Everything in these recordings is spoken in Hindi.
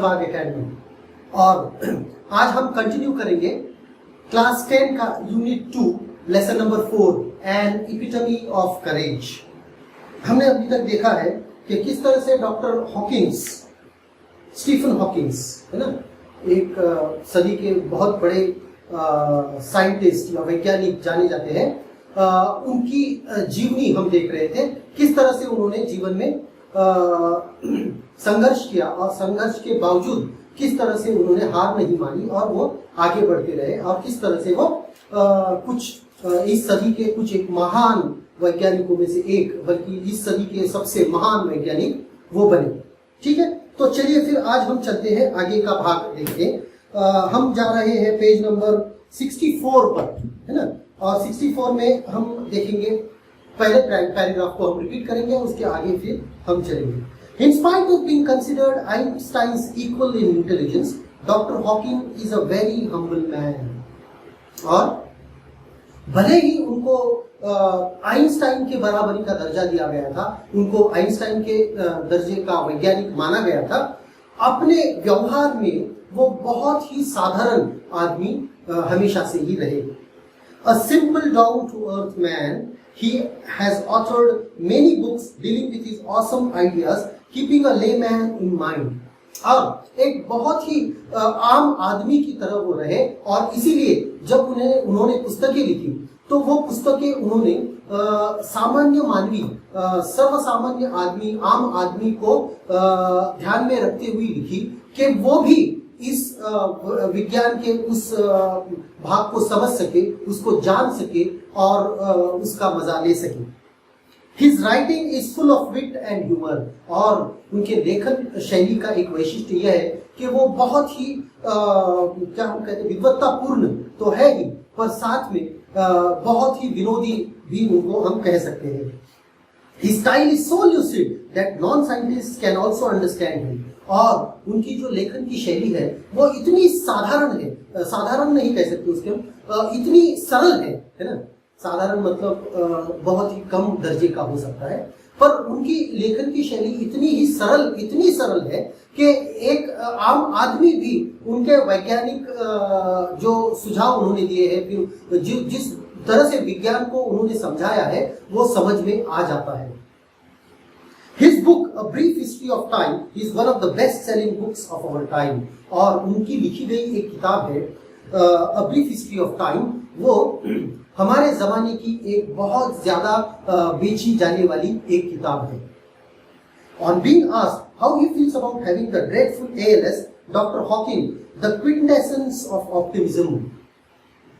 चंद्रभाग एकेडमी। और आज हम कंटिन्यू करेंगे क्लास 10 का unit 2 lesson number 4 an epitome of courage. हमने अभी तक देखा है कि किस तरह से डॉक्टर हॉकिंस, स्टीफन हॉकिंस है ना, एक सदी के बहुत बड़े साइंटिस्ट या वैज्ञानिक जाने जाते हैं, उनकी जीवनी हम देख रहे थे। किस तरह से उन्होंने जीवन में संघर्ष किया और संघर्ष के बावजूद किस तरह से उन्होंने हार नहीं मानी और वो आगे बढ़ते रहे, और किस तरह से वो इस सदी के कुछ एक महान वैज्ञानिकों में से एक, बल्कि इस सदी के सबसे महान वैज्ञानिक वो बने। ठीक है, तो चलिए फिर आज हम चलते हैं आगे का भाग देखते हैं। हम जा रहे हैं पेज नंबर 64 पर, है ना, और 64 में हम देखेंगे पहले पैराग्राफ को हम रिपीट करेंगे, उसके आगे फिर हम चलेंगे। In spite of being considered Einstein's equal in intelligence, Dr. Hawking is a very humble man. और भले ही उनको आइंस्टाइन के बराबरी का दर्जा दिया गया था, उनको आइंस्टाइन के दर्जे का वैज्ञानिक माना गया था, अपने व्यवहार में वो बहुत ही साधारण आदमी हमेशा से ही रहे। A simple down-to-earth man, he has authored many books dealing with his awesome ideas, keeping a layman in mind. और एक बहुत ही आम आदमी की तरह वो रहे, और इसीलिए जब उन्होंने पुस्तकें लिखी तो वो पुस्तकें उन्होंने सामान्य मानवी, सर्वसामान्य आदमी, आम आदमी को ध्यान में रखते हुए लिखी कि वो भी इस विज्ञान के उस भाग को समझ सके, उसको जान सके और उसका मजा ले सके। His writing is full of wit and humor. और उनके लेखन शैली का एक वैशिष्ट्य यह है कि वो बहुत ही क्या हम कहते हैं, विद्वत्तापूर्ण तो है ही, पर साथ में बहुत ही विनोदी भी उनको हम कह सकते हैं। His style is so lucid that non-scientists can also understand him. और उनकी जो लेखन की शैली है वो इतनी साधारण है, साधारण नहीं कह सकते उसके हम, इतनी सरल है ना। साधारण मतलब बहुत ही कम दर्जे का हो सकता है, पर उनकी लेखन की शैली इतनी सरल है कि एक आम आदमी भी उनके वैज्ञानिक जो सुझाव उन्होंने दिए हैं, फिर जिस तरह से विज्ञान को उन्होंने समझाया है, वो समझ में आ जाता है। His book, A Brief History of Time, is one of the best-selling books of our time. और उनकी लिखी गई एक किताब है, A Brief History of Time, वो हमारे जमाने की एक बहुत ज्यादा बेची जाने वाली एक किताब है। On being asked how he feels about having the dreadful ALS, Dr. Hawking, the quintessence of optimism,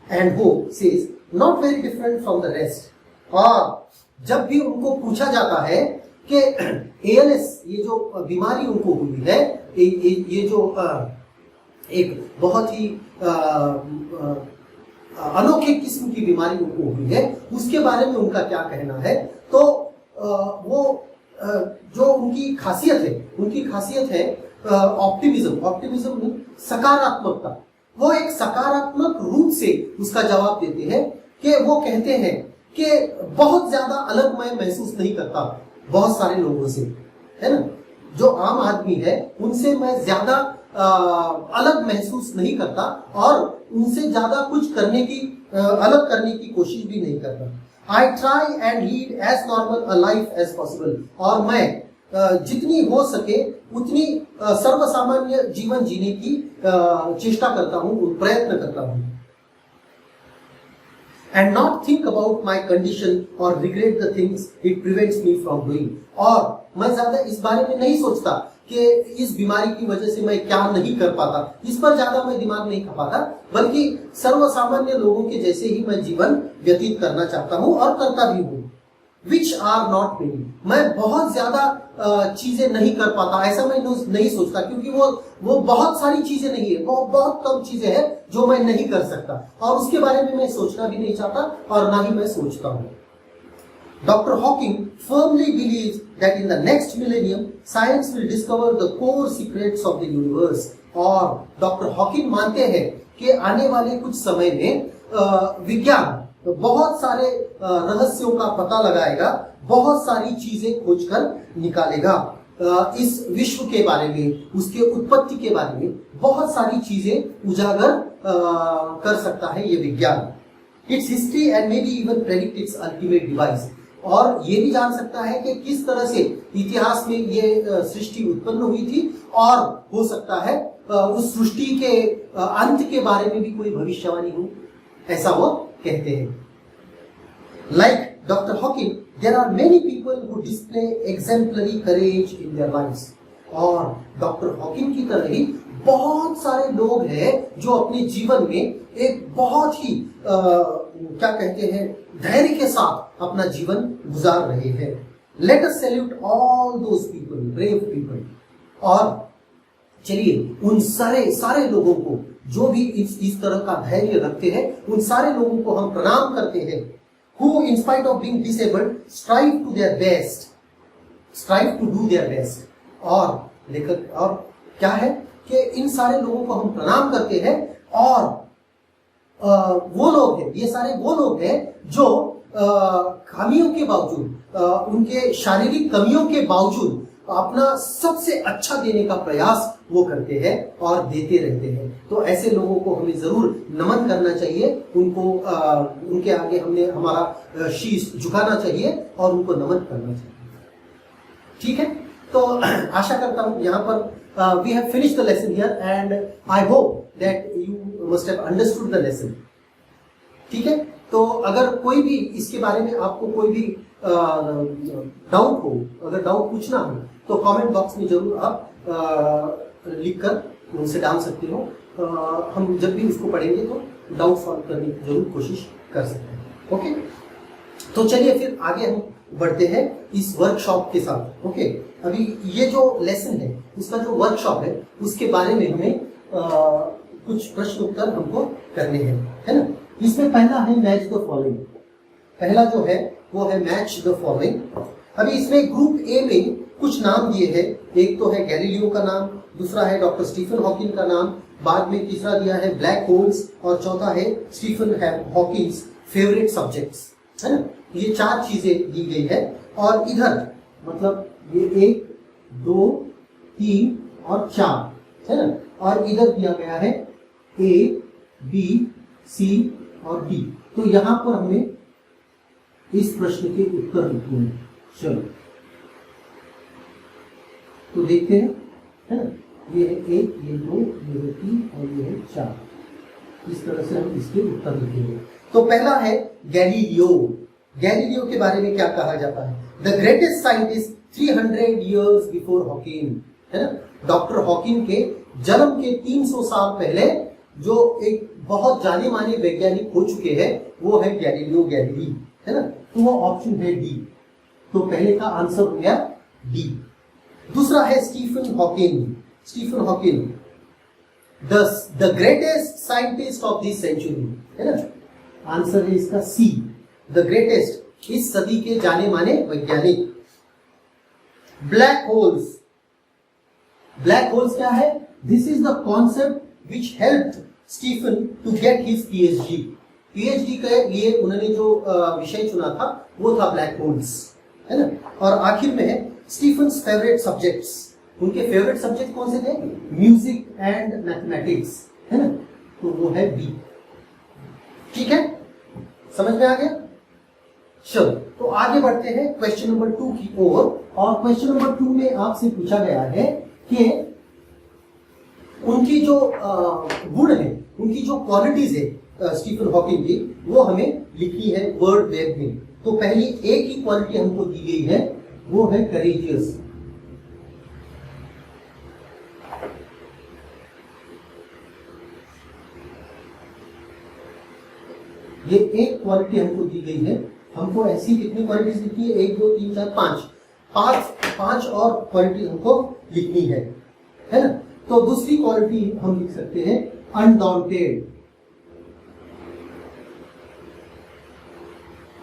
and hope, says, not very different from the rest. और जब भी उनको पूछा जाता है कि ALS, ये जो बीमारी उनको हुई है, ये जो एक बहुत ही अनोखे किस्म की बीमारी उनको हुई है, उसके बारे में उनका क्या कहना है, तो वो जो उनकी खासियत है ऑप्टिमिज्म, सकारात्मकता। वो एक सकारात्मक रूप से उसका जवाब देते हैं कि वो कहते हैं कि बहुत ज्यादा अलग मैं महसूस नहीं करता बहुत सारे लोगों से, है ना, जो आम आदमी है उनसे मैं ज्यादा अलग महसूस नहीं करता, और उनसे ज्यादा कुछ अलग करने की कोशिश भी नहीं करता। I try and lead as normal a life as possible. और मैं जितनी हो सके उतनी सर्वसामान्य जीवन जीने की चेष्टा करता हूँ, प्रयत्न करता हूँ। And not think about my condition or regret the things it prevents me from doing. और मैं ज्यादा इस बारे में नहीं सोचता कि इस बीमारी की वजह से मैं क्या नहीं कर पाता, इस पर ज्यादा मैं दिमाग नहीं खपाता, बल्कि सर्वसामान्य लोगों के जैसे ही मैं जीवन व्यतीत करना चाहता हूँ और करता भी हूँ। Which are not many. मैं बहुत ज्यादा चीजें नहीं कर पाता, ऐसा मैं नहीं सोचता, क्योंकि वो बहुत सारी चीजें नहीं है, बहुत कम चीजें हैं जो मैं नहीं कर सकता, और उसके बारे में मैं सोचना भी नहीं चाहता और ना ही मैं सोचता हूँ। Dr. Hawking firmly believes that in the next millennium, science will discover the core secrets of the universe. और डॉक्टर हॉकिंग मानते हैं कि आने वाले कुछ समय में विज्ञान तो बहुत सारे रहस्यों का पता लगाएगा, बहुत सारी चीजें खोजकर निकालेगा। इस विश्व के बारे में, उसके उत्पत्ति के बारे में बहुत सारी चीजें उजागर कर सकता है ये विज्ञान। It's history and may be even predict it's ultimate device. और ये भी जान सकता है कि किस तरह से इतिहास में ये सृष्टि उत्पन्न हुई थी, और हो सकता है उस सृष्टि के अंत के बारे में भी कोई भविष्यवाणी हो, ऐसा वो कहते हैं। Like Dr. Hawking, there are many people who display exemplary courage in their lives. और डॉक्टर हॉकिंग की तरह ही बहुत सारे लोग हैं जो अपने जीवन में एक बहुत ही क्या कहते हैं, धैर्य के साथ अपना जीवन गुजार रहे हैं। Let us salute all those people, brave people. और चलिए उन सारे लोगों को जो भी इस तरह का धैर्य रखते हैं, उन सारे लोगों को हम प्रणाम करते हैं। Who, in spite of being disabled, strive to do their best. और लेखक और क्या है कि इन सारे लोगों को हम प्रणाम करते हैं, और वो लोग हैं, ये सारे वो लोग हैं जो खामियों के बावजूद, उनके शारीरिक कमियों के बावजूद अपना सबसे अच्छा देने का प्रयास वो करते हैं और देते रहते हैं। तो ऐसे लोगों को हमें जरूर नमन करना चाहिए, उनको उनके आगे हमने हमारा शीश झुकाना चाहिए और उनको नमन करना चाहिए। ठीक है, तो आशा करता हूं यहाँ पर we have finished the lesson here and I hope that you must have understood the lesson. ठीक है, तो अगर कोई भी इसके बारे में आपको कोई भी डाउट हो, अगर डाउट पूछना हो तो कमेंट बॉक्स में जरूर आप लिखकर उनसे डाल सकते हो। हम जब भी उसको पढ़ेंगे तो डाउट सॉल्व करने की जरूर कोशिश कर सकते हैं। ओके, तो चलिए फिर आगे हम बढ़ते हैं इस वर्कशॉप के साथ। ओके, अभी ये जो लेसन है उसका जो वर्कशॉप है उसके बारे में हमें कुछ प्रश्न उत्तर हमको करने हैं, है ना। इसमें पहला है मैच द फॉलोइंग। पहला जो है वो है मैच द फॉलोइंग। अभी इसमें ग्रुप ए में कुछ नाम दिए हैं। एक तो है गैलीलियो का नाम, दूसरा है डॉक्टर स्टीफन हॉकिंग का नाम, बाद में तीसरा दिया है ब्लैक होल्स, और चौथा है स्टीफन हॉकिंग्स फेवरेट सब्जेक्ट्स, है ना। ये चार चीजें दी गई है, और इधर मतलब ये 1, 2, 3 और 4, है ना। और इधर दिया गया है A, B, C और D। तो यहां पर हमें इस प्रश्न के उत्तर लिखने हैं। चलो तो देखते हैं, है ना। ये है 1, ये 2, ये है 3 और ये है 4। इस तरह से हम इसके उत्तर लिखेंगे। तो पहला है गैलीलियो। गैलीलियो के बारे में क्या कहा जाता है? The greatest scientist 300 years before Hawking, है ना। डॉक्टर हॉकिंग के जन्म के 300 साल पहले जो एक बहुत जाने माने वैज्ञानिक हो चुके हैं वो है गैलीलियो गैलीली, है ना। तो वो ऑप्शन है डी। तो पहले का आंसर हो गया डी। दूसरा है Stephen Hawking. Stephen Hawking the greatest scientist of this century, है ना। आंसर है इसका सी, द ग्रेटेस्ट, इस सदी के जाने माने वैज्ञानिक। Black holes. ब्लैक होल्स क्या है? This is the concept which helped Stephen to get his PhD. PhD के लिए उन्होंने जो विषय चुना था वो था ब्लैक होल्स, है ना। और आखिर में है स्टीफन्स फेवरेट सब्जेक्ट्स। उनके फेवरेट सब्जेक्ट कौन से थे? म्यूजिक एंड मैथमेटिक्स, है ना। तो वो है बी। ठीक है, समझ में आ गया। चलो तो आगे बढ़ते हैं क्वेश्चन नंबर 2 की ओर। और क्वेश्चन नंबर 2 में आपसे पूछा गया है कि उनकी जो गुण है, उनकी जो क्वालिटीज है स्टीफन हॉकिंग की, वो हमें लिखनी है वर्ड वेब में। तो पहली एक ही क्वालिटी हमको दी गई है, वो है करेजियस। ये एक क्वालिटी हमको दी गई है। हमको ऐसी कितनी क्वालिटीज लिखनी है? 1, 2, 3, 4, 5 और क्वालिटी हमको लिखनी है ना। तो दूसरी क्वालिटी हम लिख सकते हैं अनडॉन्टेड।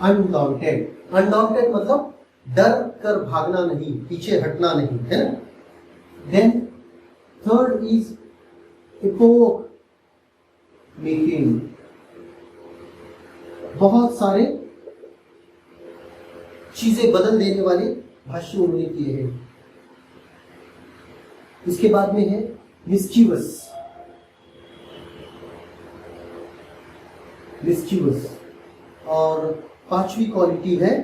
अनडॉन्टेड, अनडॉन्टेड मतलब डर कर भागना नहीं, पीछे हटना नहीं, है ना। Then third is epoch making. बहुत सारे चीजें बदल देने वाले भाष्य उन्होंने किए हैं। उसके बाद में है मिस्चीवस, और पांचवी क्वालिटी है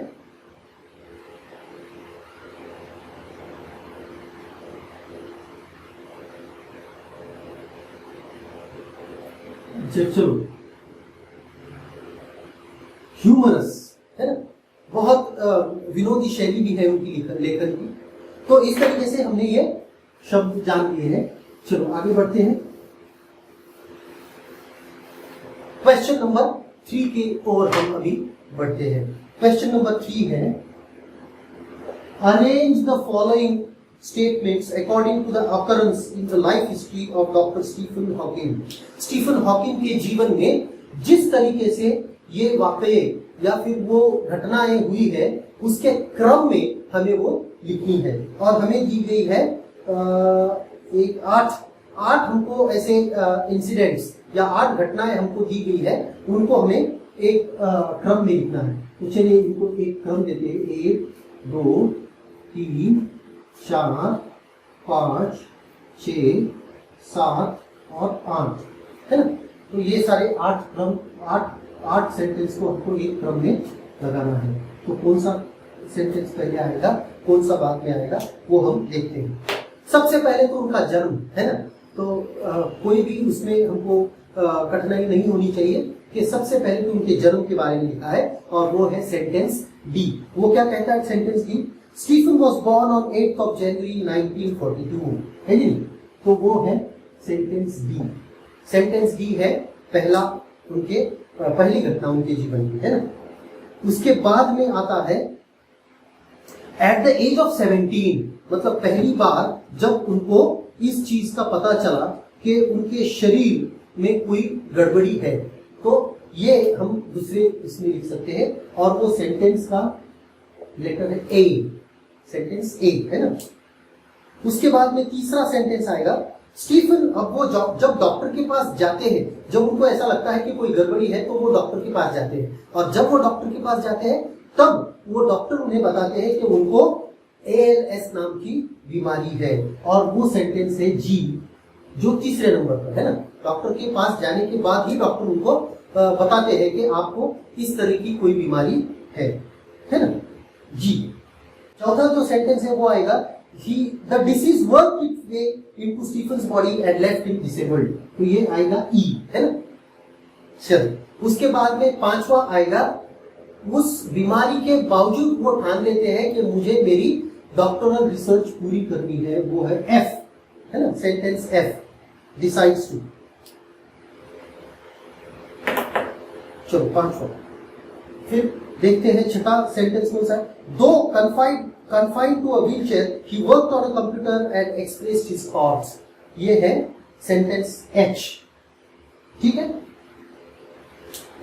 चलो ह्यूमरस, है ना, बहुत विनोदी शैली भी है उनकी लेखन की। तो इस तरीके से हमने ये शब्द जान लिए हैं। चलो आगे बढ़ते हैं, क्वेश्चन नंबर 3 की ओर हम अभी बढ़ते हैं। क्वेश्चन नंबर 3 है, arrange the following statements according to the occurrence in the life history of Dr. Stephen Hawking। Stephen Hawking के जीवन में जिस तरीके से ये वाकये या फिर वो घटनाएं हुई है उसके क्रम में हमें वो लिखनी है। और हमें दी गई है एक आठ हमको ऐसे इंसिडेंट्स या 8 घटनाएं हमको दी गई है, उनको हमें एक क्रम में लिखना है। तो चलिए इनको एक क्रम देते हैं, 1 2 3 4 5 6 7 और 8, है ना। तो ये सारे 8 सेंटेंस को हमको एक क्रम में लगाना है। तो कौन सा सेंटेंस पहले आएगा, कौन सा बाद में आएगा, वो हम देखते हैं। सबसे पहले तो उनका जन्म, है ना। तो कोई भी उसमें हमको कठिनाई नहीं होनी चाहिए कि सबसे पहले तो उनके जन्म के बारे में लिखा है, और वो है सेंटेंस डी। वो क्या कहता है sentence D? Stephen was born on 8th of January 1942, है जी। तो वो है सेंटेंस डी। सेंटेंस डी है पहला उनके पहली घटना उनके जीवन की, है ना। उसके बाद में आता है एट द एज ऑफ 17, मतलब पहली बार जब उनको इस चीज का पता चला कि उनके शरीर में कोई गड़बड़ी है, तो ये हम दूसरे इसमें लिख सकते हैं, और वो सेंटेंस का लेटर है ए, सेंटेंस ए, है ना। उसके बाद में तीसरा सेंटेंस आएगा, स्टीफन अब वो जब डॉक्टर के पास जाते हैं, जब उनको ऐसा लगता है कि कोई गड़बड़ी है, तो वो डॉक्टर के पास जाते हैं, और जब वो डॉक्टर के पास जाते हैं तब वो डॉक्टर उन्हें बताते हैं कि उनको ALS नाम की बीमारी है, और वो सेंटेंस है जी, जो तीसरे नंबर पर है ना। डॉक्टर के पास जाने के बाद ही डॉक्टर उनको बताते हैं कि आपको इस तरह की कोई बीमारी है ना, जी। चौथा जो सेंटेंस है वो आएगा, the disease worked its way into Stephen's body and left him disabled। तो ये आएगा ई, है ना। चलिए उसके बाद में पांचवा आएगा, उस बीमारी के बावजूद वो ठान लेते हैं कि मुझे मेरी डॉक्टरल रिसर्च पूरी करनी है, वो है एफ, है ना, सेंटेंस एफ, डिसाइड्स टू। चलो पांचवा, फिर देखते हैं छठा सेंटेंस में सर, दो confined to a wheelchair he worked on a computer and expressed his thoughts। ये है सेंटेंस एच, ठीक है।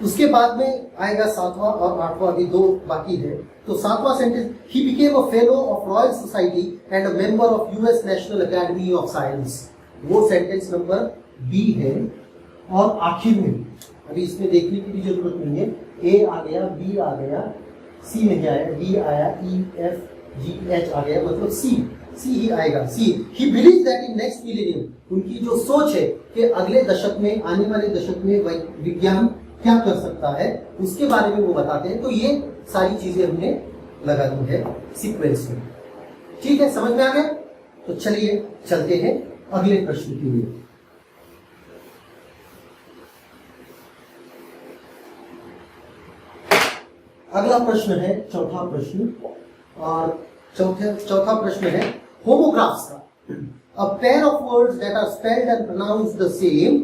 उसके बाद में आएगा सातवां और आठवां, अभी 2 बाकी है। तो सातवां sentence, he became a fellow of Royal Society and a member of US National Academy of Science। वो सेंटेंस नंबर बी है। और आखिर में अभी इसमें देखने की भी जरूरत नहीं है, ए आ गया, बी आ गया, सी नहीं आया, डी आया, ई एफ जी एच आ गया, मतलब सी ही आएगा, C. He believe that in next millennium, उनकी जो सोच है कि अगले दशक में, आने वाले दशक में विज्ञान क्या कर सकता है, उसके बारे में वो बताते हैं। तो ये सारी चीजें हमने लगा दी है सीक्वेंस में, ठीक है, समझ में आ गया। तो चलिए चलते हैं अगले प्रश्न के लिए। अगला प्रश्न है चौथा प्रश्न, और चौथा प्रश्न है होमोग्राफ्स का। A pair of words that are spelled and pronounced the same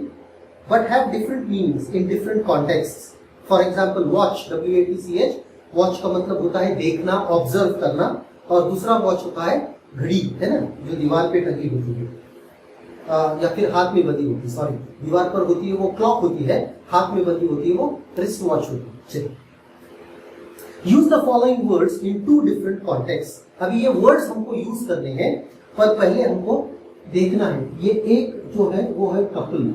but have different meanings in different contexts। For example, watch, WATCH, watch का मतलब होता है देखना, ऑब्जर्व करना, और दूसरा वॉच होता है घड़ी, है ना, जो दीवार पे टंगी होती है या फिर हाथ में बंधी होती है, सॉरी, दीवार पर होती है वो क्लॉक होती है, हाथ में बंधी होती है वो रिस्ट वॉच होती है। चलिए, use the following words in 2 different context. अभी ये वर्ड्स हमको यूज करने हैं, पर पहले हमको देखना है। ये एक जो है वो है कपल,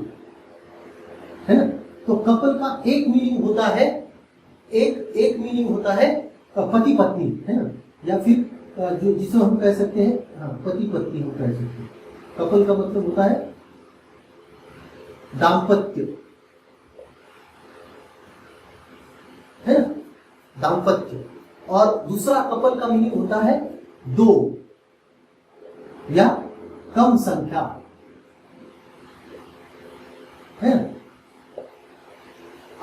है ना। तो कपल का एक मीनिंग होता है, एक मीनिंग होता है पति पत्नी, है ना, या फिर जो जिसे हम कह सकते हैं, हाँ, पति पत्नी हम कह सकते हैं। कपल का मतलब होता है दाम्पत्य, है ना, दाम्पत्य। और दूसरा कपल का मीनिंग होता है दो या कम संख्या, है ना।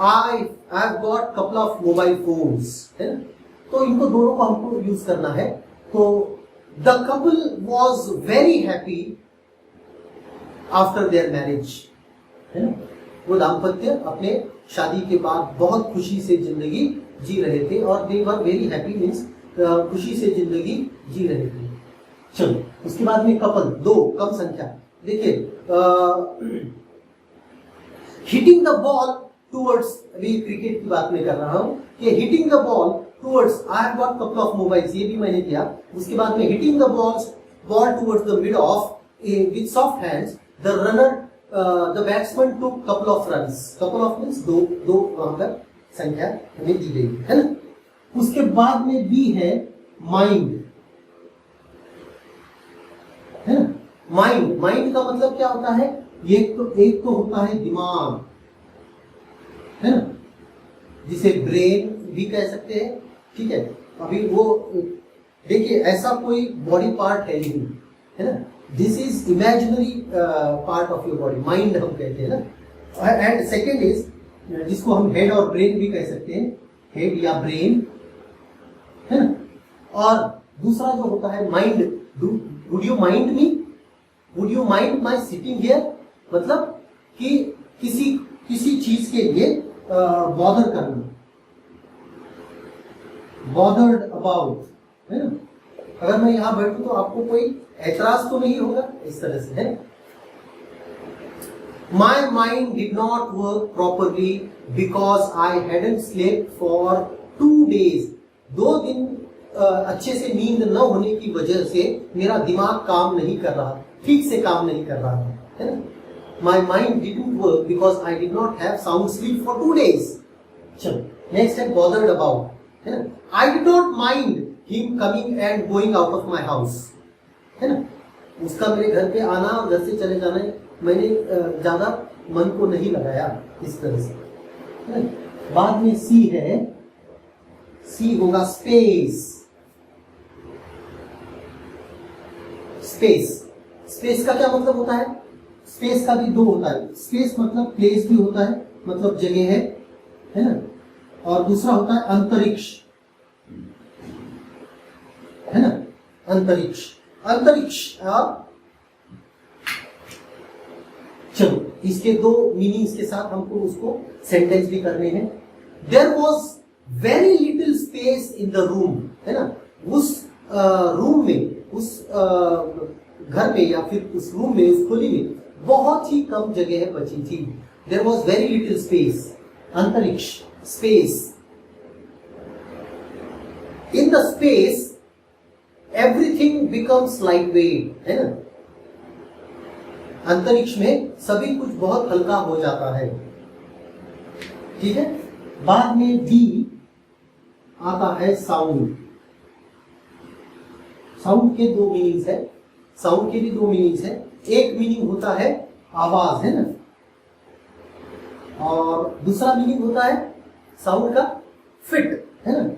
I've got couple of mobile phones, है ना। तो इनको दोनों को हमको यूज करना है। तो the couple was very happy after their marriage, है ना। वो दाम्पत्य अपने शादी के बाद बहुत खुशी से जिंदगी जी रहे थे, और they were very happy means खुशी से जिंदगी जी रहे थे। चलो, उसके बाद में कपल, दो, कम संख्या। देखिए, हिटिंग द बॉल टूवर्ड्स, अभी क्रिकेट की बात में कर रहा हूं कि hitting the ball towards, I have got couple of mobiles, ये भी मैंने किया। उसके बाद में hitting the ball towards the mid off with soft hands, the runner the batsman to couple of runs. Couple of means दो, दो वहां पर संख्या हमें दी गई है ना। उसके बाद में बी है माइंड, है ना। माइंड, माइंड का मतलब क्या होता है? एक तो होता है दिमाग, है ना, जिसे ब्रेन भी कह सकते हैं, ठीक है। अभी वो देखिए, ऐसा कोई बॉडी पार्ट है नहीं, है ना। This is imaginary part of your body, mind हम कहते हैं ना। एंड सेकेंड इज, जिसको हम हेड और ब्रेन भी कह सकते हैं, हेड या ब्रेन, है ना। और दूसरा जो होता है mind, would you mind me, would you mind my sitting here, मतलब कि किसी चीज के लिए बॉदर करना, बॉदर्ड अबाउट, है ना। अगर मैं यहां बैठूं तो आपको कोई ऐतराज तो नहीं होगा, इस तरह से, है। My mind did not work properly because I hadn't slept for 2 days। 2 दिन अच्छे से नींद न होने की वजह से मेरा दिमाग काम नहीं कर रहा, ठीक से काम नहीं कर रहा था, है ना। My mind didn't work because I did not have sound sleep for 2 days. चलो, next है bothered about, है ना। I did not mind him coming and going out of my house, है ना। उसका मेरे घर पे आना और घर से चले जाना मैंने ज्यादा मन को नहीं लगाया, इस तरह से, है ना। बाद में सी है, सी होगा स्पेस। स्पेस, स्पेस का क्या मतलब होता है? स्पेस का भी दो होता है। स्पेस मतलब प्लेस भी होता है, मतलब जगह है ना। और दूसरा होता है अंतरिक्ष, है ना, अंतरिक्ष, अंतरिक्ष। चलो, इसके दो मीनिंग्स के साथ हमको उसको सेंटेंस भी करने हैं। There was very little space in the room, है ना। उस रूम में, उस घर में या फिर उस रूम में, उस खोली में बहुत ही कम जगह बची थी। There was very little space, अंतरिक्ष, space. In the space everything becomes lightweight, है ना। अंतरिक्ष में सभी कुछ बहुत हल्का हो जाता है, ठीक है। बाद में बी आता है साउंड। साउंड के दो मीनिंग्स है, साउंड के भी दो मीनिंग्स है। एक मीनिंग होता है आवाज, है ना, और दूसरा मीनिंग होता है साउंड का फिट, है ना।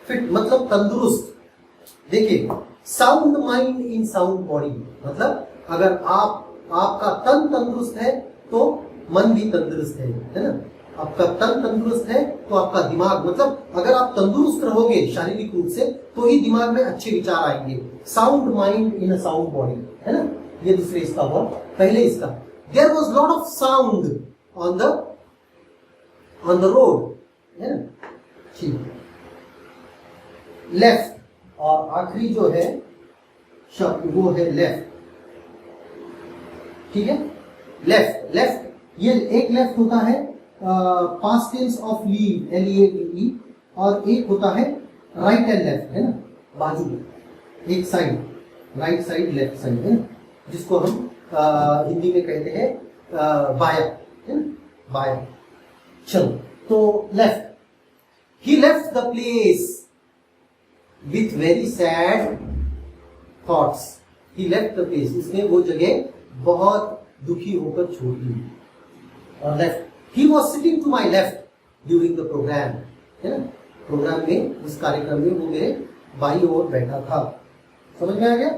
फिट मतलब तंदुरुस्त। देखिए, साउंड माइंड इन साउंड बॉडी, मतलब अगर आपका तन तंदुरुस्त है तो मन भी तंदुरुस्त है ना। आपका तन तंदुरुस्त है तो आपका दिमाग, मतलब अगर आप तंदुरुस्त रहोगे शारीरिक रूप से तो ही दिमाग में अच्छे विचार आएंगे। Sound mind in a sound body, है ना। ये दूसरे इसका हुआ। पहले इसका, there was lot of sound on the road, है ना। ठीक, लेफ्ट, और आखिरी जो है शब्द वो है लेफ्ट, ठीक है। लेफ्ट, लेफ्ट, ये एक लेफ्ट होता है past tense of leave, LEAVE, और एक होता है राइट एंड लेफ्ट, है ना, बाजू, एक side, right side, left side, है ना, जिसको हम हिंदी में कहते हैं बाया, है ना, बाया। चलो, तो left, he left the place with very sad thoughts. He left the place, इसने वो जगह बहुत दुखी होकर छोड़ दी और left. He was sitting to my left during the programme, है ना, प्रोग्राम में, उस कार्यक्रम में वो मेरे बाई ओर बैठा था। समझ में आ गया?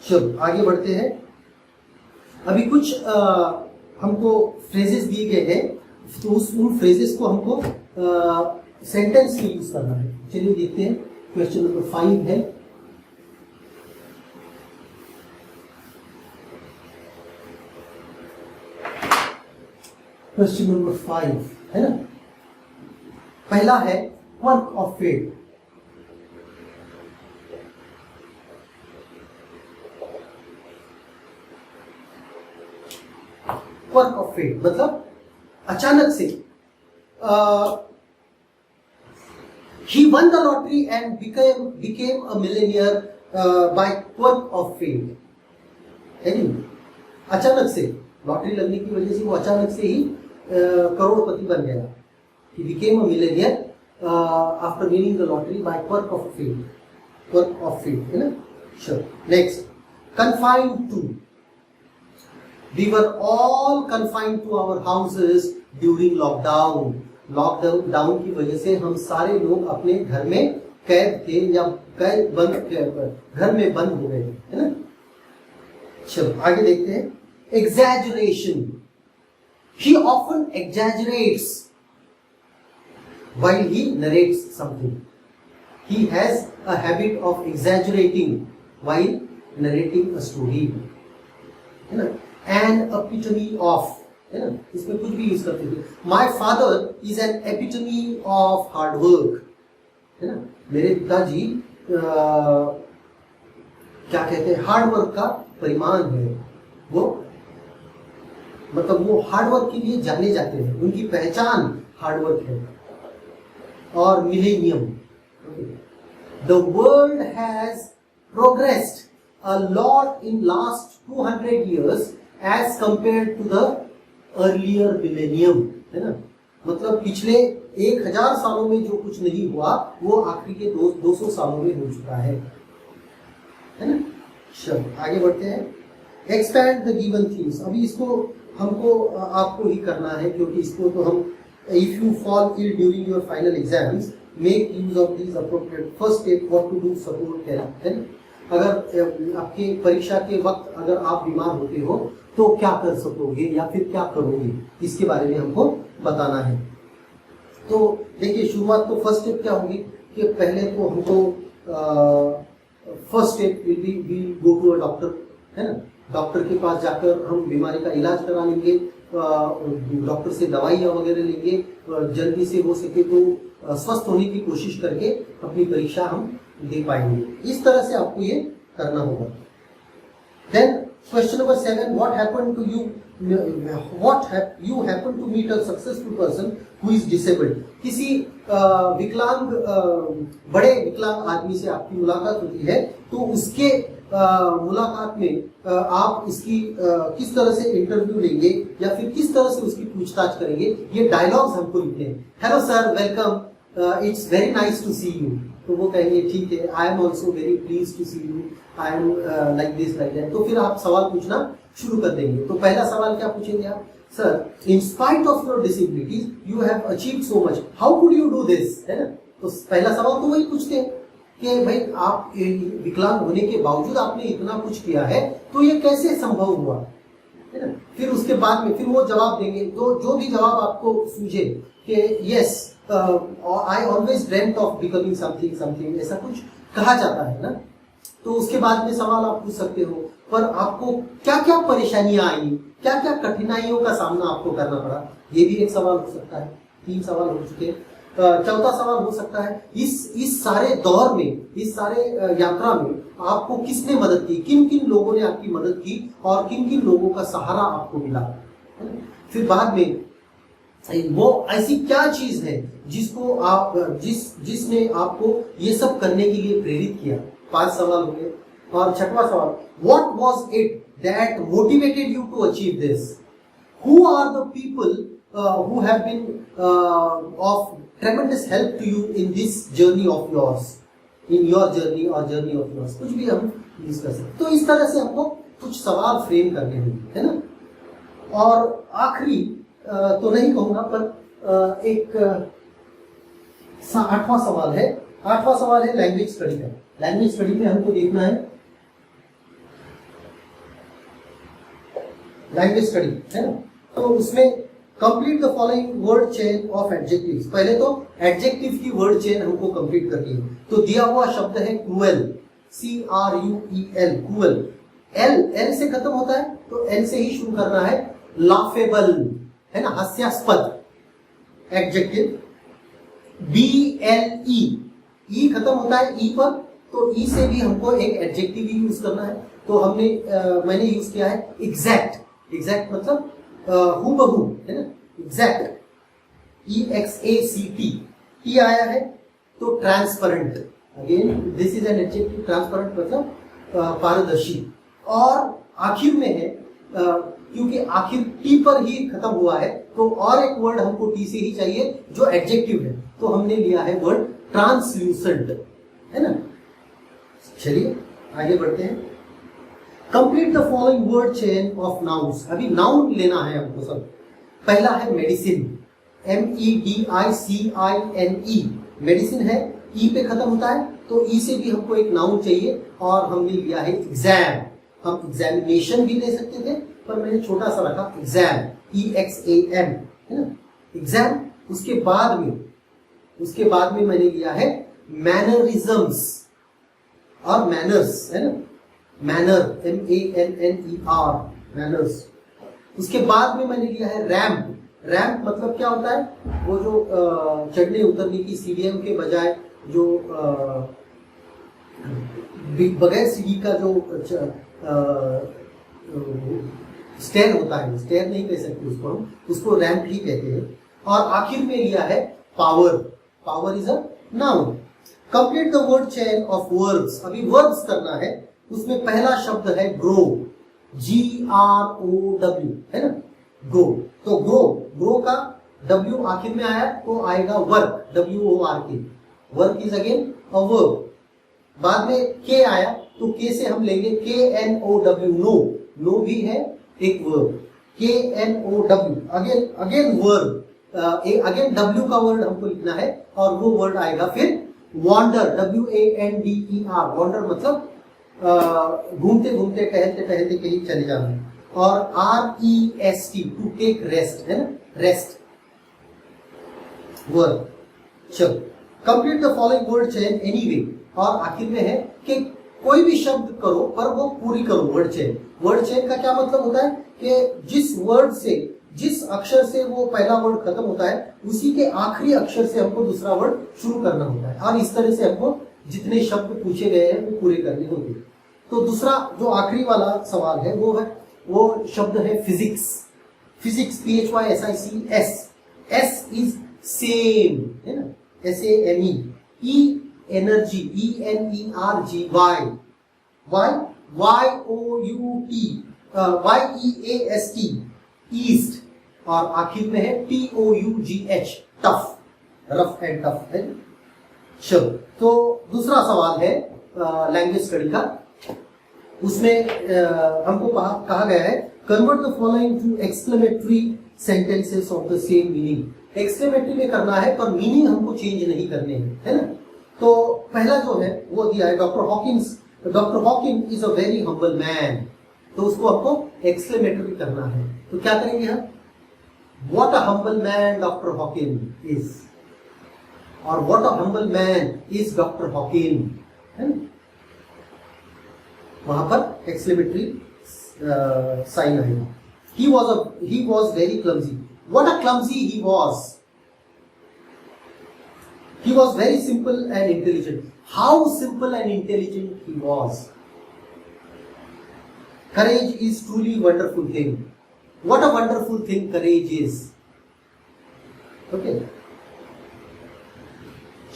चलो आगे बढ़ते हैं। अभी कुछ हमको फ्रेजेस दिए गए हैं, तो उन फ्रेजेस को हमको सेंटेंस में यूज करना है। चलिए देखते हैं। क्वेश्चन नंबर 5 है, क्वेश्चन नंबर 5 है ना। पहला है work of fate. Work of fate मतलब अचानक से he won the lottery and became a millionaire by quirk of fate, है नहीं? अचानक से लॉटरी लगने की वजह से वो अचानक से ही करोड़पति बन गया। He became a millionaire after winning the lottery by quirk of fate. Quirk of fate, है ना? Sure. Next, confined to. We were all confined to our houses during lockdown. Lockdown की वजह से हम सारे लोग अपने घर में कैद थे या घर में बंद हो गए, है ना। चलो आगे देखते हैं। Exaggeration, he often exaggerates while he narrates something. He has a habit of exaggerating while narrating a story, है ना। An epitome of, है ना, इसमें कुछ भी यूज करते थे। My father is an epitome of hard work, है ना। मेरे पिताजी क्या कहते हैं, हार्ड वर्क का परिमाण है वो, मतलब वो हार्ड वर्क के लिए जाने जाते हैं, उनकी पहचान हार्ड वर्क है। और millennium, the world has progressed a lot in last 200 years as compared to the earlier millennium, है ना। मतलब पिछले 1000 सालों में जो कुछ नहीं हुआ वो आखिरी के 200 सालों में हो चुका है ना। चलो आगे बढ़ते हैं। Expand the given themes. अभी इसको हमको आपको ही करना है, क्योंकि इसको तो हम, if you fall ill during your final exams make use of this appropriate first step what to do support help, है ना। अगर आपके परीक्षा के वक्त अगर आप बीमार होते हो तो क्या कर सकोगे या फिर क्या करोगे, इसके बारे में हमको बताना है। तो देखिए शुरुआत तो फर्स्ट स्टेप क्या होगी कि पहले तो हमको first step will be we go to a doctor, है ना। डॉक्टर के पास जाकर हम बीमारी का इलाज करा लेंगे, डॉक्टर से दवाइयाँ वगैरह लेंगे, जल्दी से हो सके तो स्वस्थ होने की कोशिश करके अपनी परीक्षा हम दे पाएंगे। इस तरह से आपको ये करना होगा। Then question number 7, what happened to you, you happen to meet a successful person who is disabled. किसी विकलांग बड़े विकलांग आदमी से आपकी मुलाकात होती है, तो उसके मुलाकात में आप इसकी किस तरह से इंटरव्यू लेंगे या फिर किस तरह से उसकी पूछताछ करेंगे, ये डायलॉग्स हमको लिखने हैं। Hello sir, welcome, it's very nice to see you. तो वो कहेंगे ठीक है, I am also very please to see you, I am like this like that. तो फिर आप सवाल पूछना शुरू कर देंगे। तो पहला सवाल क्या पूछेंगे आप, sir in spite of your disabilities you have achieved so much, how could you do this, है ना। तो पहला सवाल तो वही पूछते हैं कि भाई आप विकलांग होने के बावजूद आपने इतना कुछ किया है, तो ये कैसे संभव हुआ, है ना। फिर उसके बाद में फिर वो जवाब देंगे, तो जो भी जवाब आपको सूझे कि yes I always dreamed of becoming something something, ऐसा कुछ कहा जाता है ना। तो उसके बाद में सवाल आप पूछ सकते हो, पर आपको क्या क्या परेशानियां आई, क्या क्या कठिनाइयों का सामना आपको करना पड़ा, ये भी एक सवाल हो सकता है। 3 सवाल हो चुके हैं। चौथा सवाल हो सकता है, इस सारे दौर में, इस सारे यात्रा में आपको किसने मदद की, किन किन लोगों ने आपकी मदद की और किन किन लोगों का सहारा आपको मिला। फिर बाद में वो ऐसी क्या चीज है जिसको आप जिसने आपको ये सब करने के लिए प्रेरित किया। 5 सवाल हो गए। और 6वां सवाल, what was it that motivated you to achieve this, who are the people who have been of tremendous help to you in this journey of yours, in your journey और जर्नी ऑफ योर्स, कुछ भी हम यूज कर सकते। तो इस तरह से हमको कुछ सवाल फ्रेम करने होंगे, है ना। और आखिरी तो नहीं कहूंगा, पर एक 8वां सवाल है। 8वां सवाल है लैंग्वेज स्टडी का। लैंग्वेज स्टडी में हमको देखना है लैंग्वेज स्टडी, है ना। तो उसमें complete the following word chain of adjectives. पहले तो एडजेक्टिव की वर्ड चेन हमको कंप्लीट करनी है। तो दिया हुआ शब्द है क्रूएल, CRUEL, क्रूएल। एल से खत्म होता है, तो एल से ही शुरू करना है। लाफेबल, है ना, हास्यास्पद, एडजेक्टिव। BLE, ई खत्म होता है ई पर, तो ई से भी हमको एक एडजेक्टिव ही यूज करना है। तो मैंने यूज किया है एग्जैक्ट। एग्जैक्ट मतलब हूबहू, है ना, एग्जैक्ट, EXACT। टी आया है तो transparent, again this is an adjective. Transparent मतलब पारदर्शी। और आखिर में है, क्योंकि आखिर टी पर ही खत्म हुआ है, तो और एक वर्ड हमको टी से ही चाहिए जो एडजेक्टिव है, तो हमने लिया है वर्ड ट्रांसल्यूसेंट, है ना। चलिए आगे बढ़ते हैं। Complete the following word chain of nouns. अभी नाउन लेना है हमको सब। पहला है मेडिसिन, MEDICINE, मेडिसिन है, ई पे खत्म होता है, तो ई से भी हमको एक नाउन चाहिए। और हमने लिया है एग्जाम। हम एग्जामिनेशन भी ले सकते थे, पर मैंने छोटा सा रखा एग्जाम, EXAM, है ना, एग्जाम। उसके बाद में मैंने लिया है मैनरिज्म्स और मैनर्स, है ना, मैनर, MANNER, मैनर्स। उसके बाद में मैंने लिया है रैम्प। रैम्प मतलब क्या होता है, वो जो चढ़ने उतरने की सीढ़ियों के बजाय जो बगैर सीढ़ी का जो स्टेयर होता है, स्टेयर नहीं कह सकते उसको रैम्प ही कहते हैं। और आखिर में लिया है power. Power is a noun. Complete the word chain of verbs. अभी वर्ब्स करना है, उसमें पहला शब्द है ग्रो, GROW, है ना, ग्रो। तो ग्रो का W आखिर में आया तो आएगा work, WORK। Work is again a verb. बाद में के आया तो के से हम लेंगे KNOW, नो भी है एक verb, KNOW, again verb. Again W का वर्ड हमको लिखना है, और वो वर्ड आएगा फिर वॉन्डर, WANDER, वॉन्डर मतलब घूमते घूमते टहलते टहलते कहीं चले जाना। और REST, टू टेक रेस्ट, है ना, रेस्ट वर्ब। चलो, complete the following word chain anyway. और आखिर में है कि कोई भी शब्द करो पर वो पूरी करो वर्ड चेन। वर्ड चेन का क्या मतलब होता है कि जिस वर्ड से, जिस अक्षर से वो पहला वर्ड खत्म होता है, उसी के आखिरी अक्षर से हमको दूसरा वर्ड शुरू करना होता है। और इस तरह से हमको जितने शब्द पूछे गए हैं वो पूरे करने होंगे। तो दूसरा जो आखिरी वाला सवाल है वो शब्द है physics. Physics, PHYSICS। S is same, है ना, SAME। E energy, ENERGY। YOUT, east. और आखिर में है TOUGH, tough, rough and tough, है। चलो, तो दूसरा सवाल है लैंग्वेज स्टडी का। उसमें हमको कहा गया है convert the following to exclamatory sentences of the same meaning. Exclamatory में करना है, पर मीनिंग हमको चेंज नहीं करने हैं, है ना। तो पहला जो है वो दिया है doctor Hawking is a very humble man. तो उसको हमको एक्सक्लेमेटरी करना है, तो क्या करेंगे हम, what a humble man doctor Hawking is, और what a humble man is doctor Hawking, है ना। वहां पर एक्सक्लेमेटरी साइन आएगा। He was very clumsy, what a clumsy he was. He was very simple and intelligent. How simple and intelligent he was. Courage is truly wonderful thing. What a wonderful thing courage is. Okay.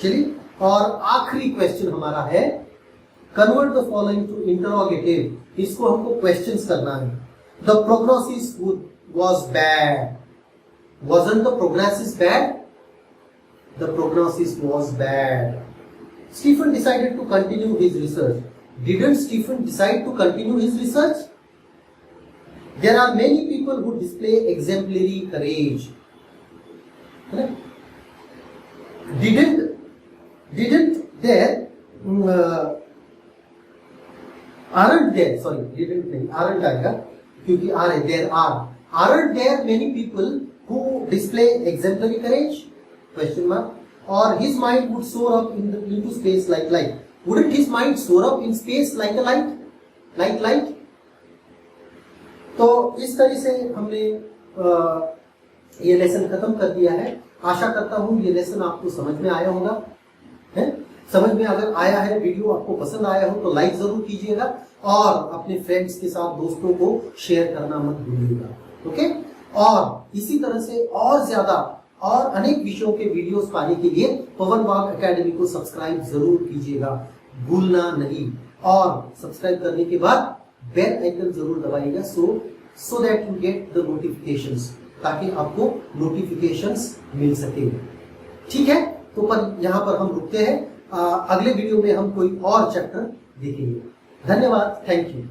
चलिए, और आखिरी क्वेश्चन हमारा है convert the following to interrogative. इसको हमको क्वेश्चंस करना है। The prognosis was bad. Wasn't the prognosis bad? The prognosis was bad. Stephen decided to continue his research. Didn't Stephen decide to continue his research? There are many people who display exemplary courage. Correct? Didn't there aren't there, sorry, didn't नहीं, aren't आएगा क्योंकि aren't there many people who display exemplary courage? Question mark. Or his mind would soar up into space like light. Wouldn't his mind soar up in space like a light? Like light? तो इस तरह से हमने ये लेसन खत्म कर दिया है। आशा करता हूँ ये लेसन आपको समझ में आया होगा, है? समझ में अगर आया है, वीडियो आपको पसंद आया हो तो लाइक जरूर कीजिएगा और अपने फ्रेंड्स के साथ, दोस्तों को शेयर करना मत भूलिएगा। ओके? और इसी तरह से और ज्यादा और अनेक विषयों के वीडियोस पाने के लिए पवन वाघ एकेडमी को सब्सक्राइब जरूर कीजिएगा, भूलना नहीं। और सब्सक्राइब करने के बाद बेल आइकन जरूर दबाइएगा so that you get the notifications, ताकि आपको नोटिफिकेशंस मिल सके। ठीक है? तो पर यहाँ पर हम रुकते हैं। अगले वीडियो में हम कोई और चैप्टर देखेंगे। धन्यवाद, थैंक यू।